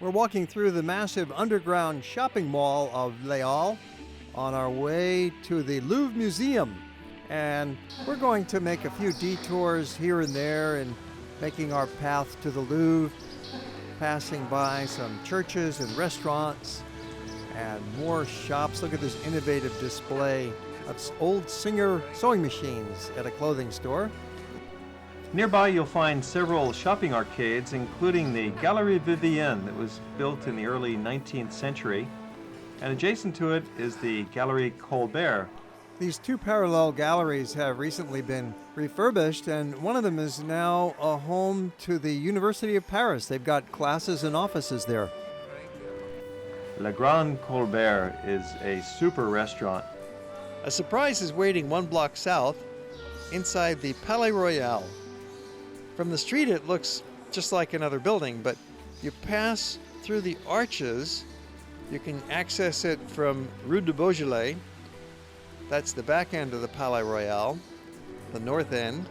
We're walking through the massive underground shopping mall of Les Halles on our way to the Louvre Museum. And we're going to make a few detours here and there and making our path to the Louvre, passing by some churches and restaurants and more shops. Look at this innovative display of old Singer sewing machines at a clothing store. Nearby you'll find several shopping arcades, including the Galeries Vivien that was built in the early 19th century. And adjacent to it is the Galerie Colbert. These two parallel galleries have recently been refurbished, and one of them is now a home to the University of Paris. They've got classes and offices there. Le Grand Colbert is a super restaurant. A surprise is waiting one block south inside the Palais Royale. From the street it looks just like another building, but you pass through the arches. You can access it from Rue de Beaujolais. That's the back end of the Palais Royale, the north end,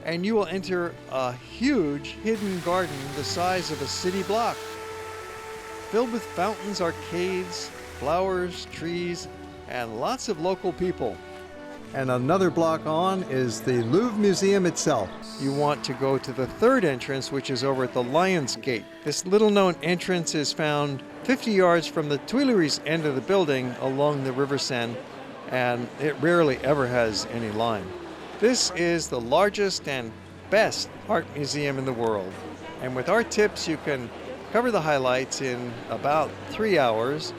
and you will enter a huge hidden garden the size of a city block, filled with fountains, arcades, flowers, trees, and lots of local people. And another block on is the Louvre Museum itself. You want to go to the third entrance, which is over at the Lion's Gate. This little-known entrance is found 50 yards from the Tuileries end of the building along the River Seine, and it rarely ever has any line. This is the largest and best art museum in the world. And with our tips, you can cover the highlights in about 3 hours.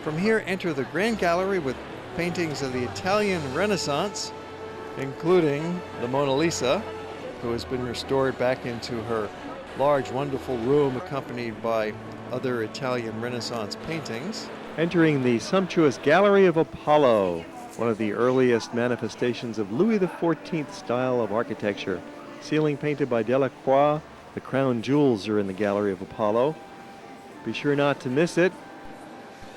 From here, enter the Grand Gallery with paintings of the Italian Renaissance, including the Mona Lisa, who has been restored back into her large, wonderful room accompanied by other Italian Renaissance paintings. Entering the sumptuous Gallery of Apollo, one of the earliest manifestations of Louis XIV style of architecture. Ceiling painted by Delacroix, the crown jewels are in the Gallery of Apollo. Be sure not to miss it.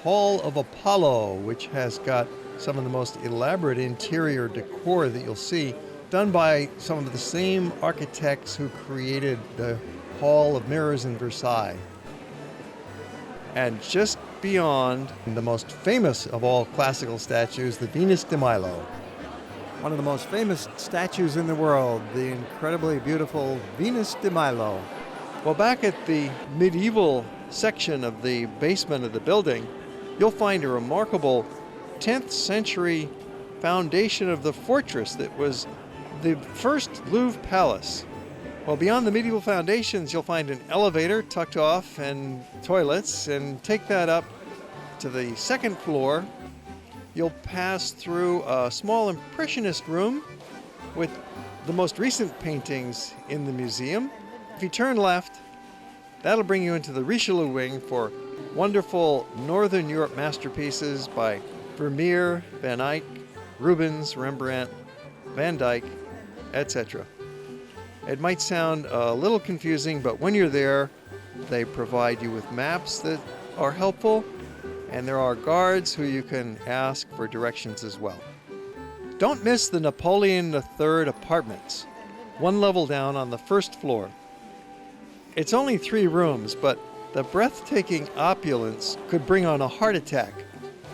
Hall of Apollo, which has got some of the most elaborate interior decor that you'll see, done by some of the same architects who created the Hall of Mirrors in Versailles. And just beyond, the most famous of all classical statues, the Venus de Milo. One of the most famous statues in the world, the incredibly beautiful Venus de Milo. Well, back at the medieval section of the basement of the building, you'll find a remarkable 10th century foundation of the fortress that was the first Louvre Palace. Well, beyond the medieval foundations, you'll find an elevator tucked off and toilets, and take that up to the second floor. You'll pass through a small impressionist room with the most recent paintings in the museum. If you turn left, that'll bring you into the Richelieu Wing for wonderful Northern Europe masterpieces by Vermeer, Van Eyck, Rubens, Rembrandt, Van Dyck, etc. It might sound a little confusing, but when you're there, they provide you with maps that are helpful, and there are guards who you can ask for directions as well. Don't miss the Napoleon III apartments, one level down on the first floor. It's only 3 rooms, but the breathtaking opulence could bring on a heart attack,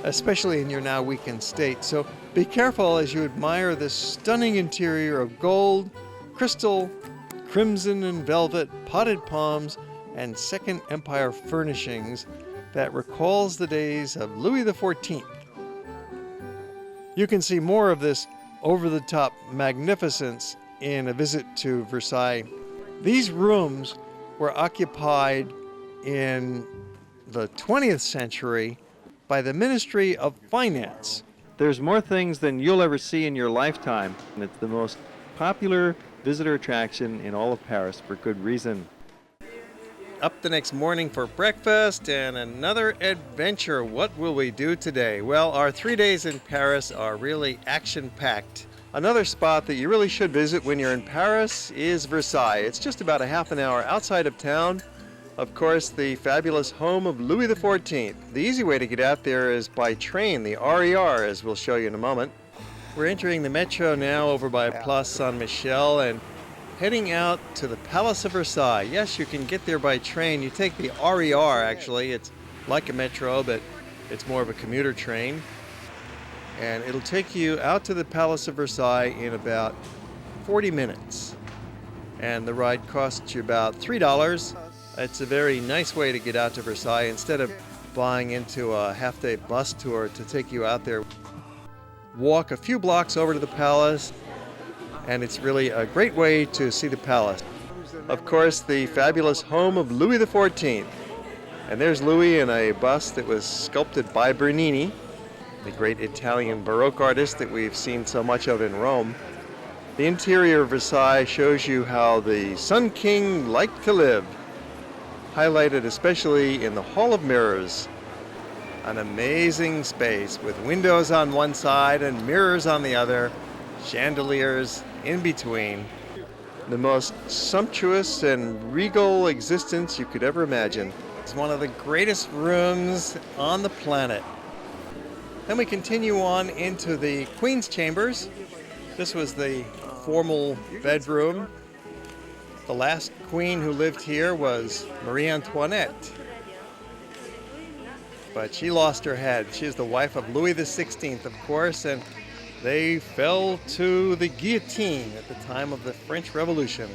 especially in your now weakened state. So be careful as you admire this stunning interior of gold, crystal, crimson and velvet, potted palms, and Second Empire furnishings that recalls the days of Louis XIV. You can see more of this over-the-top magnificence in a visit to Versailles. These rooms were occupied in the 20th century by the Ministry of Finance. There's more things than you'll ever see in your lifetime, and it's the most popular visitor attraction in all of Paris for good reason. Up the next morning for breakfast and another adventure. What will we do today? Well, our 3 days in Paris are really action-packed. Another spot that you really should visit when you're in Paris is Versailles. It's just about a half an hour outside of town. Of course, the fabulous home of Louis XIV. The easy way to get out there is by train, the RER, as we'll show you in a moment. We're entering the metro now over by Place Saint-Michel, and Heading out to the Palace of Versailles. Yes, you can get there by train. You take the RER, actually. It's like a metro, but it's more of a commuter train. And it'll take you out to the Palace of Versailles in about 40 minutes. And the ride costs you about $3. It's a very nice way to get out to Versailles instead of buying into a half-day bus tour to take you out there. Walk a few blocks over to the palace, and it's really a great way to see the palace. Of course, the fabulous home of Louis XIV. And there's Louis in a bust that was sculpted by Bernini, the great Italian Baroque artist that we've seen so much of in Rome. The interior of Versailles shows you how the Sun King liked to live, highlighted especially in the Hall of Mirrors, an amazing space with windows on one side and mirrors on the other, chandeliers in between. The most sumptuous and regal existence you could ever imagine. It's one of the greatest rooms on the planet. Then we continue on into the Queen's Chambers. This was the formal bedroom. The last queen who lived here was Marie Antoinette. But she lost her head. She's the wife of Louis XVI, of course, and they fell to the guillotine at the time of the French Revolution.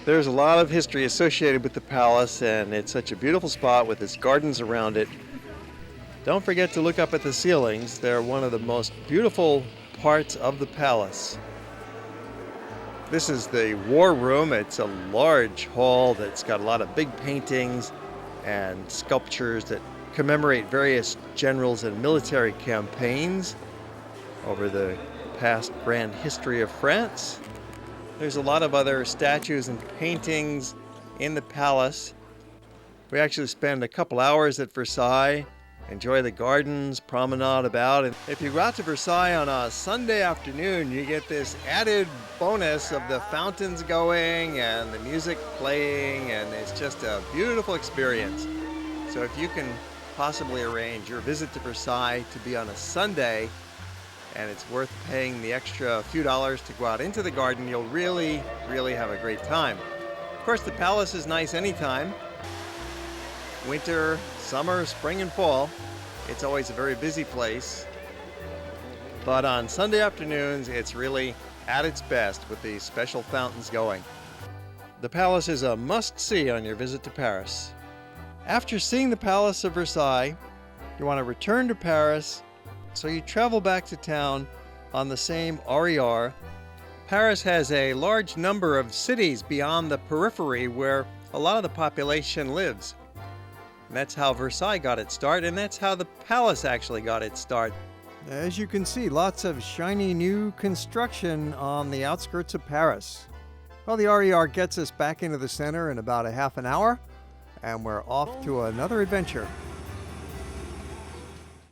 There's a lot of history associated with the palace, and it's such a beautiful spot with its gardens around it. Don't forget to look up at the ceilings. They're one of the most beautiful parts of the palace. This is the War Room. It's a large hall that's got a lot of big paintings and sculptures that commemorate various generals and military campaigns over the past grand history of France. There's a lot of other statues and paintings in the palace. We actually spend a couple hours at Versailles, enjoy the gardens, promenade about. And if you go out to Versailles on a Sunday afternoon, you get this added bonus of the fountains going and the music playing, and it's just a beautiful experience. So if you can possibly arrange your visit to Versailles to be on a Sunday, and it's worth paying the extra few dollars to go out into the garden, you'll really have a great time. Of course, the palace is nice anytime. Winter, summer, spring, and fall. It's always a very busy place. But on Sunday afternoons, it's really at its best with these special fountains going. The palace is a must-see on your visit to Paris. After seeing the Palace of Versailles, you want to return to Paris, so you travel back to town on the same RER. Paris has a large number of cities beyond the periphery where a lot of the population lives. And that's how Versailles got its start, and that's how the palace actually got its start. As you can see, lots of shiny new construction on the outskirts of Paris. Well, the RER gets us back into the center in about a half an hour, and we're off to another adventure.